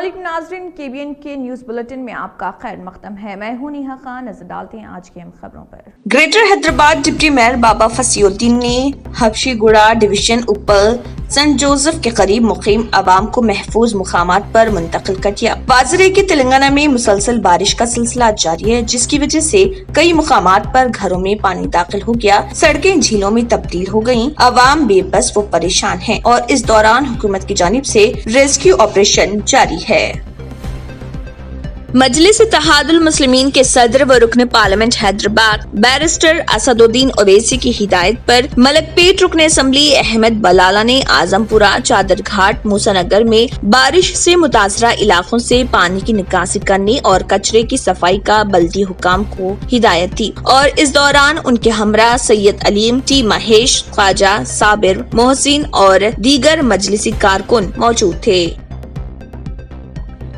السلام علیکم ناظرین، KBN کے نیوز بلٹن میں آپ کا خیر مقدم ہے۔ میں ہوں نیہا خان۔ نظر ڈالتے ہیں آج کی اہم خبروں پر۔ گریٹر حیدرآباد ڈپٹی میئر بابا فصیح الدین نے حبشی گوڑا ڈویژن اوپل سنٹ جوزف کے قریب مقیم عوام کو محفوظ مقامات پر منتقل کر دیا۔ واضح ہے کہ تلنگانہ میں مسلسل بارش کا سلسلہ جاری ہے، جس کی وجہ سے کئی مقامات پر گھروں میں پانی داخل ہو گیا، سڑکیں جھیلوں میں تبدیل ہو گئیں، عوام بے بس و پریشان ہے اور اس دوران حکومت کی جانب سے ریسکیو آپریشن جاری ہے۔ مجلس اتحاد المسلمین کے صدر و رکن پارلیمنٹ حیدرآباد بیرسٹر اسد الدین اویسی کی ہدایت پر ملک پیٹ رکن اسمبلی احمد بلالہ نے اعظم پورہ، چادر گھاٹ، موسی نگر میں بارش سے متاثرہ علاقوں سے پانی کی نکاسی کرنے اور کچرے کی صفائی کا بلدی حکام کو ہدایت دی اور اس دوران ان کے ہمراہ سید علیم، ٹی مہیش، خواجہ صابر، محسن اور دیگر مجلسی کارکن موجود تھے۔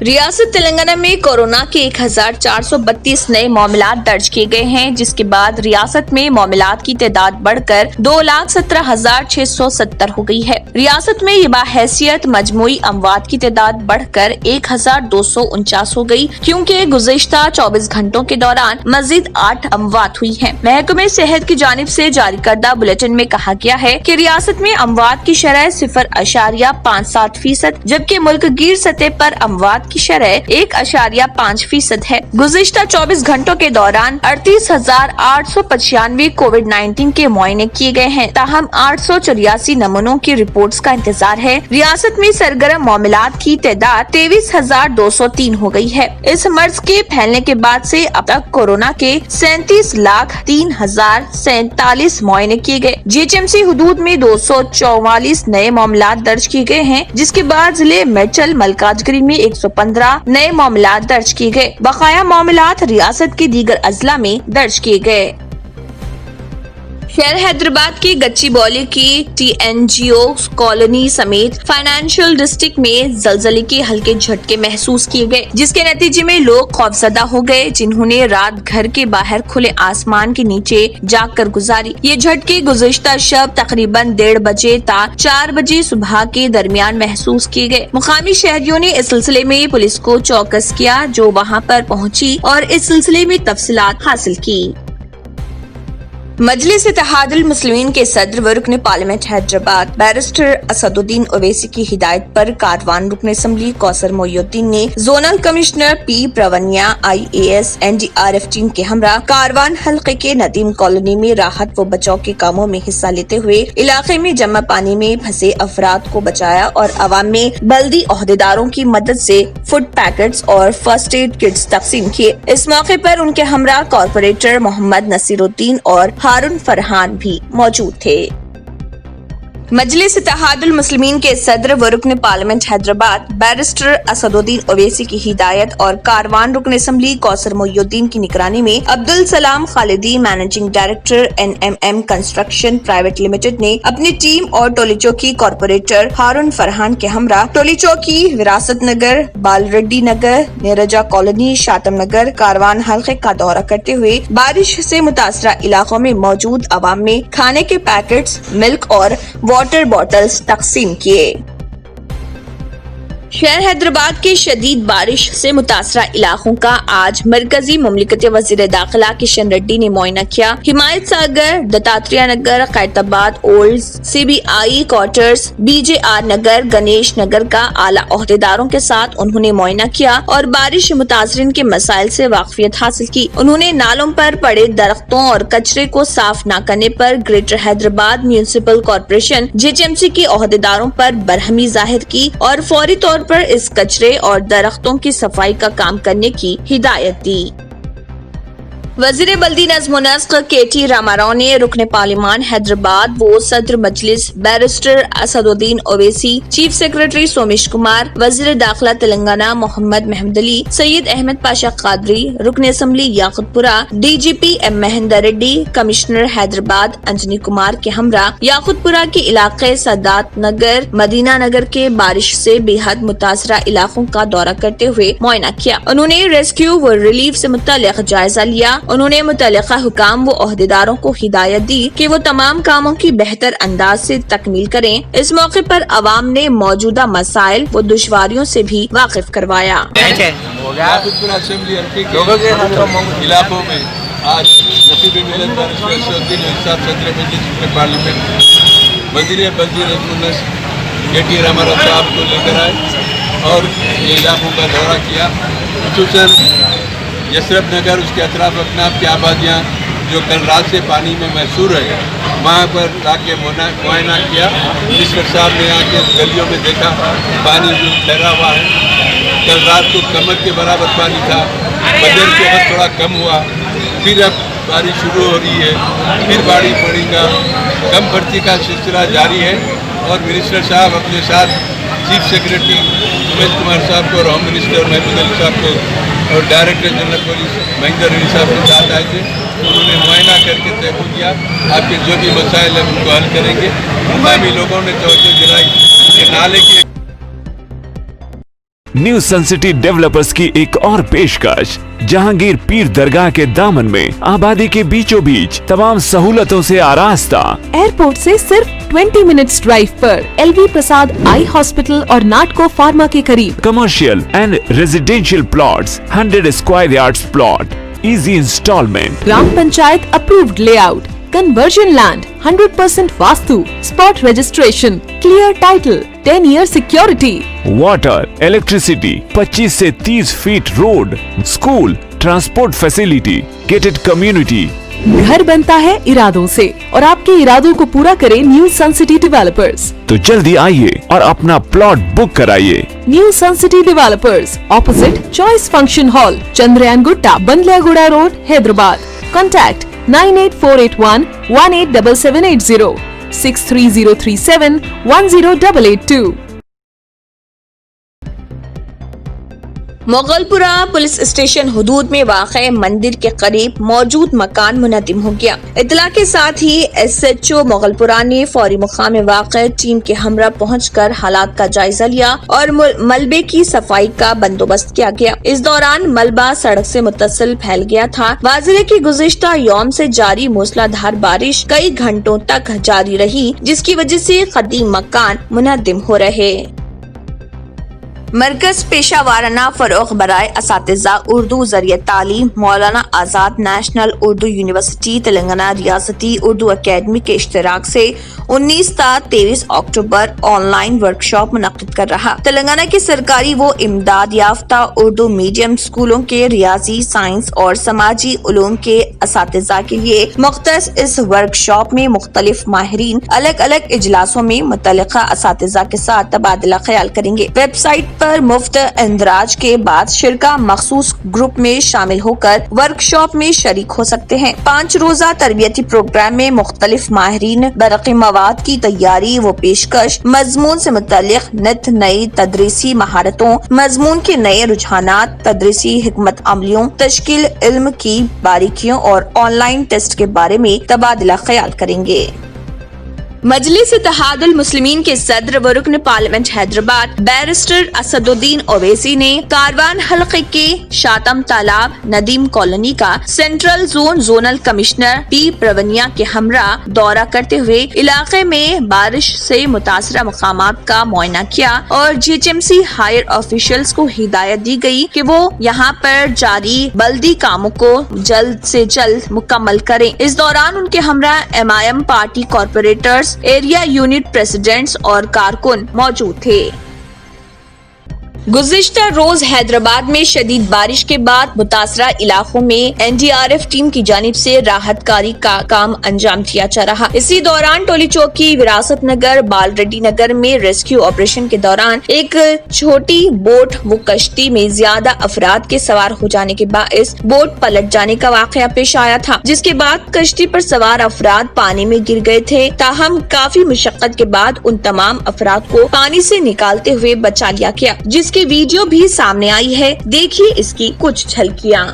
ریاست تلنگانہ میں کورونا کے 1432 نئے معاملات درج کیے گئے ہیں، جس کے بعد ریاست میں معاملات کی تعداد بڑھ کر 2,17,670 ہو گئی ہے۔ ریاست میں یہ بحیثیت مجموعی اموات کی تعداد بڑھ کر 1,249 ہو گئی، کیونکہ گزشتہ 24 گھنٹوں کے دوران مزید 8 اموات ہوئی ہیں۔ محکمہ صحت کی جانب سے جاری کردہ بلیٹن میں کہا گیا ہے کہ ریاست میں اموات کی شرح 0.57%، جبکہ ملک گیر سطح پر اموات کی شرح 1.5% ہے۔ گزشتہ 24 گھنٹوں کے دوران 38,895 کووڈ-19 کے معائنے کیے گئے ہیں، تاہم 884 نمونوں کی رپورٹس کا انتظار ہے۔ ریاست میں سرگرم معاملات کی تعداد 23,203 ہو گئی ہے۔ اس مرض کے پھیلنے کے بعد سے اب تک کورونا کے 37,03,047 معائنے کیے گئے۔ GHMC حدود میں 244 نئے معاملات درج کیے گئے ہیں، جس کے بعد ضلع میڈچل ملکاجگری میں 115 نئے معاملات درج کیے گئے۔ بقایا معاملات ریاست کے دیگر اضلاع میں درج کیے گئے۔ شہر حیدرآباد کی گچی بولی کی TNGO کالونی سمیت فائنانشل ڈسٹرکٹ میں زلزلے کے ہلکے جھٹکے محسوس کیے گئے، جس کے نتیجے میں لوگ خوفزدہ ہو گئے، جنہوں نے رات گھر کے باہر کھلے آسمان کے نیچے جاگ کر گزاری۔ یہ جھٹکے گزشتہ شب تقریباً 1:30 بجے تا 4 بجے صبح کے درمیان محسوس کیے گئے۔ مقامی شہریوں نے اس سلسلے میں پولیس کو چوکس کیا، جو وہاں پر پہنچی اور اس سلسلے میں تفصیلات حاصل کی۔ مجلس اتحاد المسلمین کے صدر و رکن پارلیمنٹ حیدرآباد بیرسٹر اسد الدین اویسی کی ہدایت پر کاروان رکن اسمبلی کوثر محی الدین نے زونل کمشنر پی پرونیا IAS NDRF ٹیم کے ہمراہ کاروان حلقے کے ندیم کالونی میں راحت و بچاؤ کے کاموں میں حصہ لیتے ہوئے علاقے میں جمع پانی میں پھنسے افراد کو بچایا اور عوام میں بلدی عہدیداروں کی مدد سے فوڈ پیکٹس اور فرسٹ ایڈ کٹس تقسیم کیے۔ اس موقع پر ان کے ہمراہ کارپوریٹر محمد نصیر الدین اور ہارون فرحان بھی موجود تھے۔ مجلس اتحاد المسلمین کے صدر و رکن پارلیمنٹ حیدرآباد بیرسٹر اسد الدین اویسی کی ہدایت اور کاروان رکن اسمبلی کوثر محی الدین کی نگرانی میں Abdussalam Khalidi managing director NMM construction private limited نے اپنی ٹیم اور ٹولی چوکی کارپوریٹر ہارون فرحان کے ہمراہ ٹولی چوکی، وراثت نگر، بال ریڈی نگر، نیرجا کالونی، شاتم نگر کاروان حلقے کا دورہ کرتے ہوئے بارش سے متاثرہ علاقوں میں موجود عوام میں کھانے کے پیکٹس، ملک اور واٹر بوٹلز تقسیم کیے۔ شہر حیدرآباد کے شدید بارش سے متاثرہ علاقوں کا آج مرکزی مملکتی وزیر داخلہ کشن ریڈی نے معائنہ کیا۔ Himayat Sagar, Dattatreya Nagar, Khairatabad old, CBI quarters, BJR Nagar, Ganesh Nagar کا اعلیٰ عہدیداروں کے ساتھ انہوں نے معائنہ کیا اور بارش متاثرین کے مسائل سے واقفیت حاصل کی۔ انہوں نے نالوں پر پڑے درختوں اور کچرے کو صاف نہ کرنے پر greater Hyderabad municipal corporation GHMC کے عہدیداروں پر برہمی ظاہر کی اور فوری طور پر اس کچرے اور درختوں کی صفائی کا کام کرنے کی ہدایت دی۔ وزیر بلدی نظم و نسق KT راما نے رکن پارلیمان حیدرآباد و صدر مجلس بیرسٹر اسد الدین اویسی، چیف سیکرٹری سومیش کمار، وزیر داخلہ تلنگانہ محمد محمود علی، سید احمد پاشا قادری، رکن assembly یاقوت Pura DGP M Mahender Reddy, commissioner Hyderabad Anjani Kumar کے ہمراہ یاقوت پورہ کے علاقے سادات نگر، مدینہ نگر کے بارش سے بے حد متاثرہ علاقوں کا دورہ کرتے ہوئے معائنہ کیا۔ انہوں نے ریسکیو و ریلیف سے متعلق جائزہ لیا انہوں نے متعلقہ حکام و عہدیداروں کو ہدایت دی کہ وہ تمام کاموں کی بہتر انداز سے تکمیل کریں۔ اس موقع پر عوام نے موجودہ مسائل و دشواریوں سے بھی واقف کروایا۔ علاقوں میں آج نصیب ملت بارسٹر اسدالدین صاحب صدر مجلس پارلیمنٹ وزیر KT راما صاحب کو لے کر آئے اور یہ علاقوں کا دورہ کیا، خصوصاً یسرف نگر، اس کے اطراف اکناف کی آبادیاں جو کل رات سے پانی میں محصور ہے، وہاں پر لا کے معائنہ کیا۔ منسٹر صاحب نے آ کے گلیوں میں دیکھا پانی جو ٹھہرا ہوا ہے، کل رات کو کمر کے برابر پانی تھا، بدر کے وقت تھوڑا کم ہوا، پھر اب بارش شروع ہو رہی ہے، پھر بارش پڑے گا، کم بڑھتی کا سلسلہ جاری ہے۔ اور منسٹر صاحب اپنے ساتھ چیف سیکرٹری امیش کمار صاحب کو اور ہوم منسٹر محمود علی صاحب کو اور ڈائریکٹر جنرل پولیس مہندر علی صاحب کے ساتھ آئے تھے۔ انہوں نے معائنہ کر کے طے کیا آپ کے جو بھی مسائل ہیں ان کو حل کریں گے۔ مقامی لوگوں نے توجہ دلائی کہ نالے کی نیو سن سٹی ڈیولپرز کی ایک اور پیشکش، جہانگیر پیر درگاہ کے دامن میں آبادی کے بیچوں بیچ تمام سہولتوں سے آراستہ، ایئرپورٹ سے صرف 20 منٹس ڈرائیو پر LV پرساد آئی ہاسپٹل اور ناٹکو فارما کے قریب، commercial and residential plots 100 square yards plot, easy installment, گرام panchayat approved layout, conversion land 100% vastu, spot registration, clear title, 10 year security, water, electricity, 25 سے 30 feet road, school, transport facility, gated community. گھر بنتا ہے ارادوں سے اور آپ کے ارادوں کو پورا کرے نیو سن سٹی ڈیولپرز۔ تو جلدی آئیے اور اپنا پلاٹ بک کرائیے۔ New sun city developers, opposite choice function hall, Chandrayan Gutta, Bandlaguda road, Hyderabad. Contact 98481 187780 63037 10882۔ Mughal پورہ پولیس اسٹیشن حدود میں واقع مندر کے قریب موجود مکان منہدم ہو گیا۔ اطلاع کے ساتھ ہی SHO مغل پورہ نے فوری مقام واقع ٹیم کے ہمراہ پہنچ کر حالات کا جائزہ لیا اور ملبے کی صفائی کا بندوبست کیا گیا۔ اس دوران ملبہ سڑک سے متصل پھیل گیا تھا۔ واضح ہے کہ گزشتہ یوم سے جاری موسلادھار بارش کئی گھنٹوں تک جاری رہی، جس کی وجہ سے قدیم مکان منہدم ہو رہے۔ مرکز پیشہ وارانہ فروغ برائے اساتذہ اردو ذریعہ تعلیم مولانا آزاد نیشنل اردو یونیورسٹی تلنگانہ ریاستی اردو اکیڈمی کے اشتراک سے 19 تا 23 اکتوبر آن لائن ورکشاپ منعقد کر رہا۔ تلنگانہ کے سرکاری و امداد یافتہ اردو میڈیم اسکولوں کے ریاضی، سائنس اور سماجی علوم کے اساتذہ کے لیے مختص اس ورکشاپ میں مختلف ماہرین الگ الگ اجلاسوں میں متعلقہ اساتذہ کے ساتھ تبادلہ خیال کریں گے۔ ویب سائٹ پر مفت اندراج کے بعد شرکا مخصوص گروپ میں شامل ہو کر ورکشاپ میں شریک ہو سکتے ہیں۔ 5 روزہ تربیتی پروگرام میں مختلف ماہرین برقی مواد کی تیاری و پیشکش، مضمون سے متعلق نت نئی تدریسی مہارتوں، مضمون کے نئے رجحانات، تدریسی حکمت عملیوں، تشکیل علم کی باریکیوں اور آن لائن ٹیسٹ کے بارے میں تبادلہ خیال کریں گے۔ مجلس اتحاد المسلمین کے صدر و رکن پارلیمنٹ حیدرآباد بیرسٹر اسدالدین اویسی نے کاروان حلقے کے شاطم تالاب ندیم کالونی کا سینٹرل زونل کمشنر پی پرونیا کے ہمراہ دورہ کرتے ہوئے علاقے میں بارش سے متاثرہ مقامات کا معائنہ کیا اور GHMC ہائر آفیشلز کو ہدایت دی گئی کہ وہ یہاں پر جاری بلدی کاموں کو جلد سے جلد مکمل کریں۔ اس دوران ان کے ہمراہ MIM party corporators, area unit presidents اور کارکن موجود تھے۔ گزشتہ روز حیدرآباد میں شدید بارش کے بعد متاثرہ علاقوں میں NDRF ٹیم کی جانب سے راحت کاری کا کام انجام دیا جا رہا۔ اسی دوران ٹولی چوکی، وراثت نگر، بال ریڈی نگر میں ریسکیو آپریشن کے دوران ایک چھوٹی بوٹ و کشتی میں زیادہ افراد کے سوار ہو جانے کے باعث بوٹ پلٹ جانے کا واقعہ پیش آیا تھا، جس کے بعد کشتی پر سوار افراد پانی میں گر گئے تھے، تاہم کافی مشقت کے بعد ان تمام افراد کو پانی سے نکالتے ہوئے بچا لیا گیا، جس کی ویڈیو بھی سامنے آئی ہے۔ دیکھیے اس کی کچھ جھلکیاں۔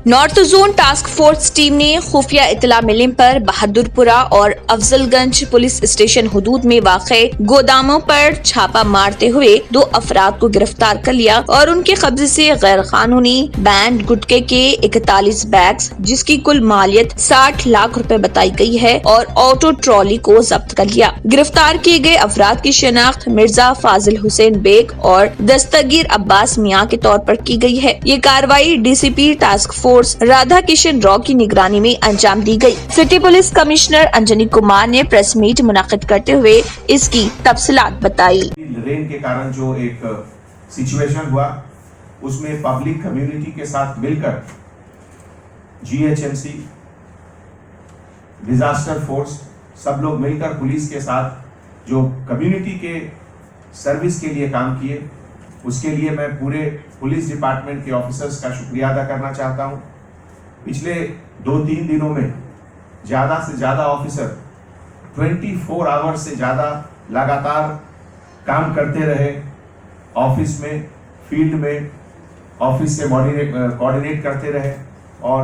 North zone task force team ने खुफिया इतला मिलने पर बहादुरपुरा और अफजलगंज पुलिस स्टेशन हुदूद में वाक़े गोदामों पर छापा मारते हुए 2 अफराद को गिरफ्तार कर लिया और उनके कब्जे से गैर कानूनी बैंड गुटके के 41 बैग्स जिसकी कुल मालियत 60 लाख रुपए बताई गई है और ऑटो ट्रॉली को जब्त कर लिया। गिरफ्तार किए गए अफराद की शिनाख्त मिर्जा फाजिल हुसैन बेग और दस्तगीर अब्बास मियां के तौर पर की गई है। ये कार्रवाई DCP task force Radha Kishan Rao की निगरानी में अंजाम दी गई। City police commissioner Anjani Kumar ने प्रेस मीट मुनाकिद करते हुए इसकी तफसीलात बताई। रेन के कारण जो एक सिचुएशन हुआ उसमें पब्लिक कम्युनिटी के साथ मिलकर जीएचएमसी, डिजास्टर फोर्स सब लोग मिलकर पुलिस के साथ जो कम्युनिटी के सर्विस के लिए काम किए, उसके लिए मैं पूरे पुलिस डिपार्टमेंट के ऑफिसर्स का शुक्रिया अदा करना चाहता हूं। पिछले 2-3 दिनों में ज़्यादा से ज़्यादा ऑफिसर 24 आवर्स से ज़्यादा लगातार काम करते रहे, ऑफिस में, फील्ड में, ऑफिस से कोऑर्डिनेट करते रहे और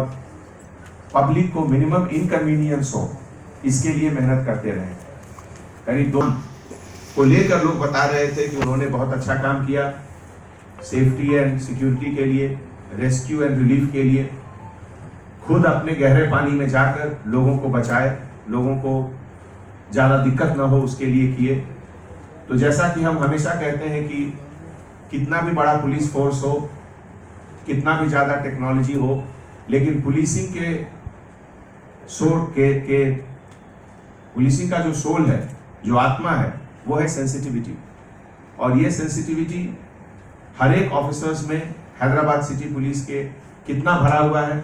पब्लिक को मिनिमम इनकन्वीनियंस हो इसके लिए मेहनत करते रहे। करीब 2 को लेकर लोग बता रहे थे कि उन्होंने बहुत अच्छा काम किया सेफ्टी एंड सिक्योरिटी के लिए, रेस्क्यू एंड रिलीफ के लिए, खुद अपने गहरे पानी में जाकर लोगों को बचाए, लोगों को ज़्यादा दिक्कत न हो उसके लिए किए। तो जैसा कि हम हमेशा कहते हैं कि कितना भी बड़ा पुलिस फोर्स हो, कितना भी ज़्यादा टेक्नोलॉजी हो, लेकिन पुलिसिंग का जो सोल है, जो आत्मा है, वो है सेंसिटिविटी। और ये सेंसिटिविटी हर एक ऑफिसर्स में हैदराबाद सिटी पुलिस के कितना भरा हुआ है।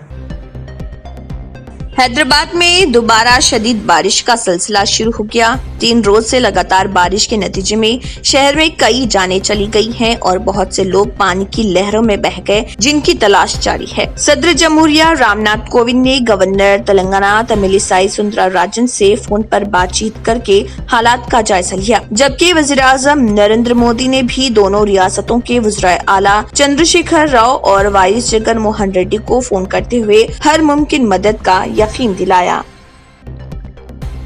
हैदराबाद में दोबारा शदीद बारिश का सिलसिला शुरू हो गया। 3 रोज से लगातार बारिश के नतीजे में शहर में कई जानें चली गई हैं और बहुत से लोग पानी की लहरों में बह गए, जिनकी तलाश जारी है। सदर जमहूरिया रामनाथ कोविंद ने गवर्नर तेलंगाना तमिलिसाई सुंदरराजन से फोन पर बातचीत करके हालात का जायजा लिया, जबकि वज़ीर-ए-आज़म नरेंद्र मोदी ने भी दोनों रियासतों के वज़ीर आला चंद्रशेखर राव और वाईएस जगन मोहन रेड्डी को फोन करते हुए हर मुमकिन मदद का यकीन दिलाया।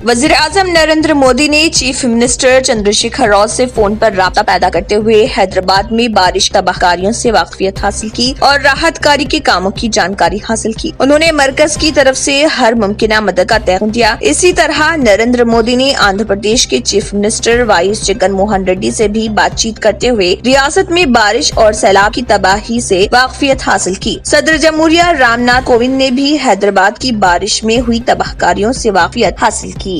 वज़ीर आज़म नरेंद्र मोदी ने चीफ मिनिस्टर चंद्रशेखर राव से फोन पर राब्ता पैदा करते हुए हैदराबाद में बारिश तबाहकारियों से वाकफियत हासिल की और राहत कारी के कामों की जानकारी हासिल की। उन्होंने मरकज की तरफ से हर मुमकिन मदद का तयन दिया। इसी तरह नरेंद्र मोदी ने आंध्र प्रदेश के chief minister YS Jagan Mohan Reddy से भी बातचीत करते हुए रियासत में बारिश और सैलाब की तबाही से वाकफियत हासिल की। सदर जमहूरिया रामनाथ कोविंद ने भी हैदराबाद की बारिश में हुई तबाहकारियों से वाकफियत हासिल की।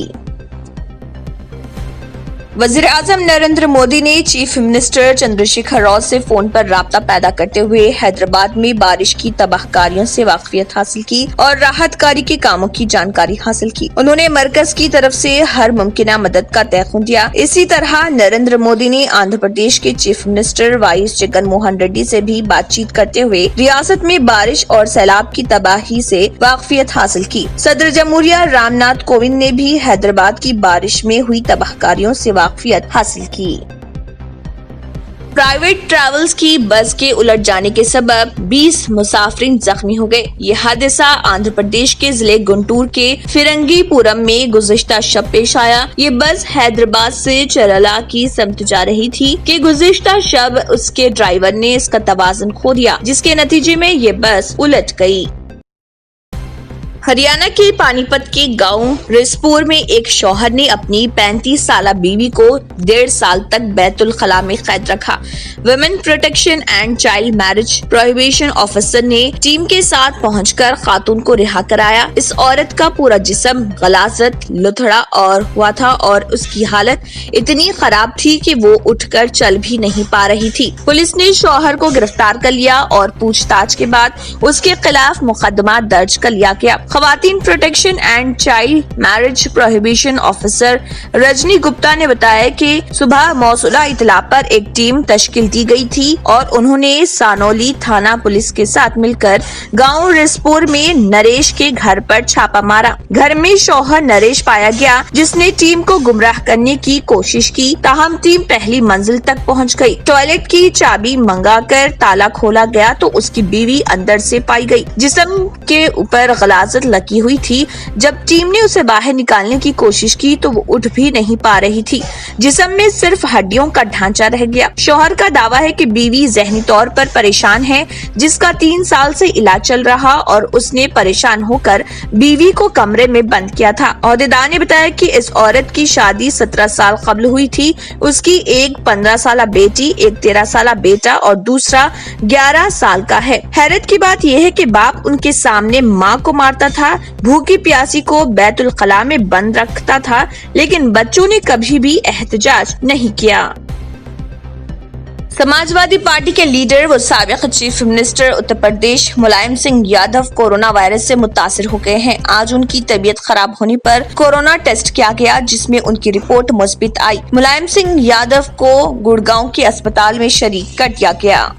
वज़ीर आज़म नरेंद्र मोदी ने चीफ मिनिस्टर चंद्रशेखर राव से फोन पर राब्ता पैदा करते हुए हैदराबाद में बारिश की तबाहकारियों से वाकफियत हासिल की और राहत कारी के कामों की जानकारी हासिल की। उन्होंने मरकज की तरफ से हर मुमकिन मदद का तयन दिया। इसी तरह नरेंद्र मोदी ने आंध्र प्रदेश के chief minister YS Jagan Mohan Reddy से भी बातचीत करते हुए रियासत में बारिश और सैलाब की तबाही से वाकफियत हासिल की। सदर जमहूरिया रामनाथ कोविंद ने भी हैदराबाद की बारिश में हुई तबाहकारियों से वाकफियत हासिल की। प्राइवेट ट्रैवल्स की बस के उलट जाने के सबब 20 मुसाफिरीन जख्मी हो गए। ये हादसा आंध्र प्रदेश के जिले गुंटूर के फिरंगीपुरम में गुज़िश्ता शब पेश आया। ये बस हैदराबाद से चरला की समत जा रही थी कि गुज़िश्ता शब उसके ड्राइवर ने इसका तवाज़ुन खो दिया, जिसके नतीजे में ये बस उलट गई। हरियाणा के पानीपत के गांव रिसपुर में एक शौहर ने अपनी 35 साला बीवी को 1.5 साल तक बैतुल खला में कैद रखा। Women protection and child marriage prohibition officer ने टीम के साथ पहुंचकर खातून को रिहा कराया। इस औरत का पूरा जिस्म गलाजत लुथड़ा और हुआ था और उसकी हालत इतनी खराब थी कि वो उठकर चल भी नहीं पा रही थी। पुलिस ने शौहर को गिरफ्तार कर लिया और पूछताछ के बाद उसके खिलाफ मुकदमा दर्ज कर लिया गया। खवातीन protection and child marriage prohibition officer Rajni Gupta ने बताया कि सुबह मौसूला इतला पर एक टीम तश्कील दी गई थी और उन्होंने सानोली थाना पुलिस के साथ मिलकर गांव रिसपुर में नरेश के घर पर छापा मारा। घर में शौहर नरेश पाया गया, जिसने टीम को गुमराह करने की कोशिश की। ताहम टीम पहली मंजिल तक पहुंच गई। टॉयलेट की चाबी मंगाकर ताला खोला गया तो उसकी बीवी अंदर से पाई गई। जिस्म के ऊपर गलाजत लगी हुई थी। जब टीम ने उसे बाहर निकालने की कोशिश की तो वो उठ भी नहीं पा रही थी। जिस्म में सिर्फ हड्डियों का ढांचा रह गया। शौहर का दावा है कि बीवी जहनी तौर पर परेशान है, जिसका 3 साल से इलाज चल रहा और उसने परेशान होकर बीवी को कमरे में बंद किया था। औहदेदार ने बताया कि इस औरत की शादी 17 साल कबल हुई थी। उसकी एक 15 साल बेटी, एक 13 साल बेटा और दूसरा 11 साल का है। हैरत की बात यह है कि बाप उनके सामने माँ को मारता था, भूखी प्यासी को बैतुल खला में बंद रखता था, लेकिन बच्चों ने कभी भी एहतजाज नहीं किया। समाजवादी पार्टी के लीडर व साबिक chief minister Uttar Pradesh Mulayam Singh Yadav corona virus से मुतासिर हो गए हैं। आज उनकी तबीयत खराब होने पर कोरोना टेस्ट किया गया, जिसमें उनकी रिपोर्ट मुस्बित आई। मुलायम सिंह यादव को गुड़गांव के अस्पताल में शरीक कर दिया गया।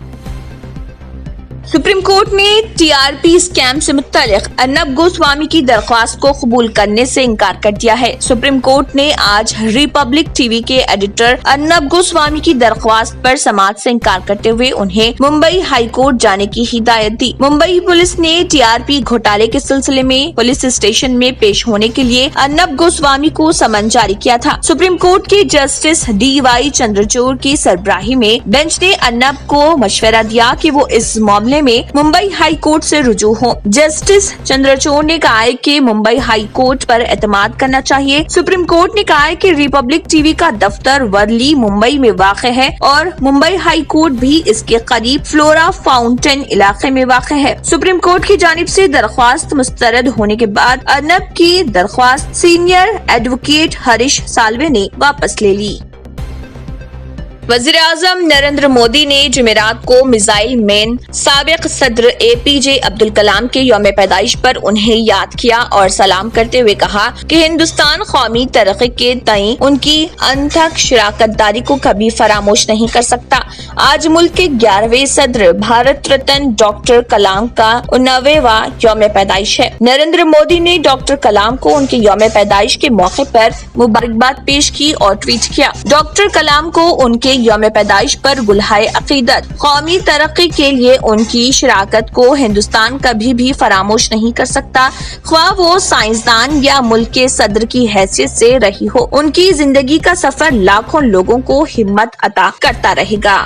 सुप्रीम कोर्ट ने टीआरपी स्कैम से मुत्तलिक अर्नब गोस्वामी की दरख्वास्त को कबूल करने से इनकार कर दिया है। सुप्रीम कोर्ट ने आज रिपब्लिक टीवी के एडिटर अर्नब गोस्वामी की दरख्वास्त पर समाअत से इनकार करते हुए उन्हें मुंबई हाई कोर्ट जाने की हिदायत दी। मुंबई पुलिस ने टीआरपी घोटाले के सिलसिले में पुलिस स्टेशन में पेश होने के लिए अर्नब गोस्वामी को समन जारी किया था। सुप्रीम कोर्ट के जस्टिस DY चंद्रचूड़ की सरबराही में बेंच ने अर्नब को मशवरा दिया कि वो इस मामले में मुंबई हाई कोर्ट से रुजू हो। जस्टिस चंद्रचूड़ ने कहा है कि मुंबई हाई कोर्ट पर एतमाद करना चाहिए। सुप्रीम कोर्ट ने कहा है कि रिपब्लिक टीवी का दफ्तर वर्ली मुंबई में वाक़ है और मुंबई हाई कोर्ट भी इसके करीब फ्लोरा फाउंटेन इलाके में वाक़ है। सुप्रीम कोर्ट की जानिब से दरख्वास्त मुस्तरद होने के बाद अर्नब की दरख्वास्त सीनियर एडवोकेट हरीश साल्वे ने वापस ले ली। वज़ीर-ए-आज़म नरेंद्र मोदी ने जुमेरात को मिसाइल मैन साबिक सदर APJ अब्दुल कलाम के यौम पैदाइश पर उन्हें याद किया और सलाम करते हुए कहा कि हिंदुस्तान कौमी तरक्की के तई उनकी अनथक शराकतदारी को कभी फरामोश नहीं कर सकता। आज मुल्क के 11वें सदर भारत रत्न डॉक्टर कलाम का 89वां यौम पैदाइश है। नरेंद्र मोदी ने डॉक्टर कलाम को उनके यौम पैदाइश के मौके पर मुबारकबाद पेश की और ट्वीट किया। डॉक्टर कलाम को उनके यौम पैदाइश पर गुलहाए अकीदत। कौमी तरक्की के लिए उनकी शराकत को हिंदुस्तान कभी भी फरामोश नहीं कर सकता, ख्वाह वो साइंसदान या मुल्क के सदर की हैसियत से रही हो। उनकी जिंदगी का सफर लाखों लोगों को हिम्मत अता करता रहेगा।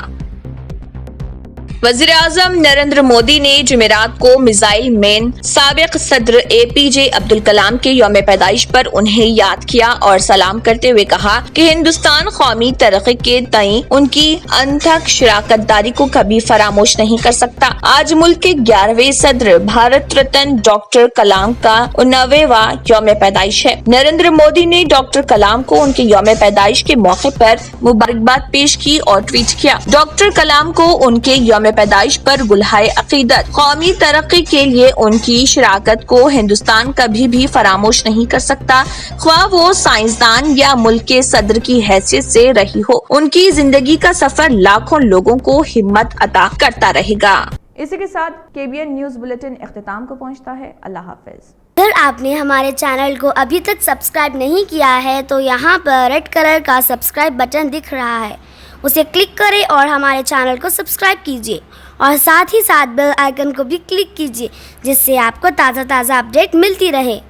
वज़ीर-ए-आज़म नरेंद्र मोदी ने जुमेरात को मिसाइल मैन साबिक सदर APJ अब्दुल कलाम के यौम पैदाइश पर उन्हें याद किया और सलाम करते हुए कहा कि हिंदुस्तान कौमी तरक्की के तई उनकी अनथक शराकतदारी को कभी फरामोश नहीं कर सकता। आज मुल्क के 11वें सदर भारत रत्न डॉक्टर कलाम का 89वां यौम पैदाइश है। नरेंद्र मोदी ने डॉक्टर कलाम को उनके यौम पैदाइश के मौके पर मुबारकबाद पेश की और ट्वीट किया। डॉक्टर कलाम को उनके यौम पैदाइश पर गुलहाए अकीदत। कौमी तरक्की के लिए उनकी शराकत को हिंदुस्तान कभी भी फरामोश नहीं कर सकता, ख्वाह वो साइंसदान या मुल्क के सदर की हैसियत से रही हो। उनकी जिंदगी का सफर लाखों लोगों को हिम्मत अता करता रहेगा। इसी के साथ KBN न्यूज बुलेटिन इख्तिताम को पहुंचता है। अल्लाह हाफिज। अगर आपने हमारे चैनल को अभी तक सब्सक्राइब नहीं किया है तो यहाँ पर रेड कलर का सब्सक्राइब बटन दिख रहा है, उसे क्लिक करें और हमारे चैनल को सब्सक्राइब कीजिए और साथ ही साथ बेल आइकन को भी क्लिक कीजिए, जिससे आपको ताज़ा अपडेट मिलती रहे।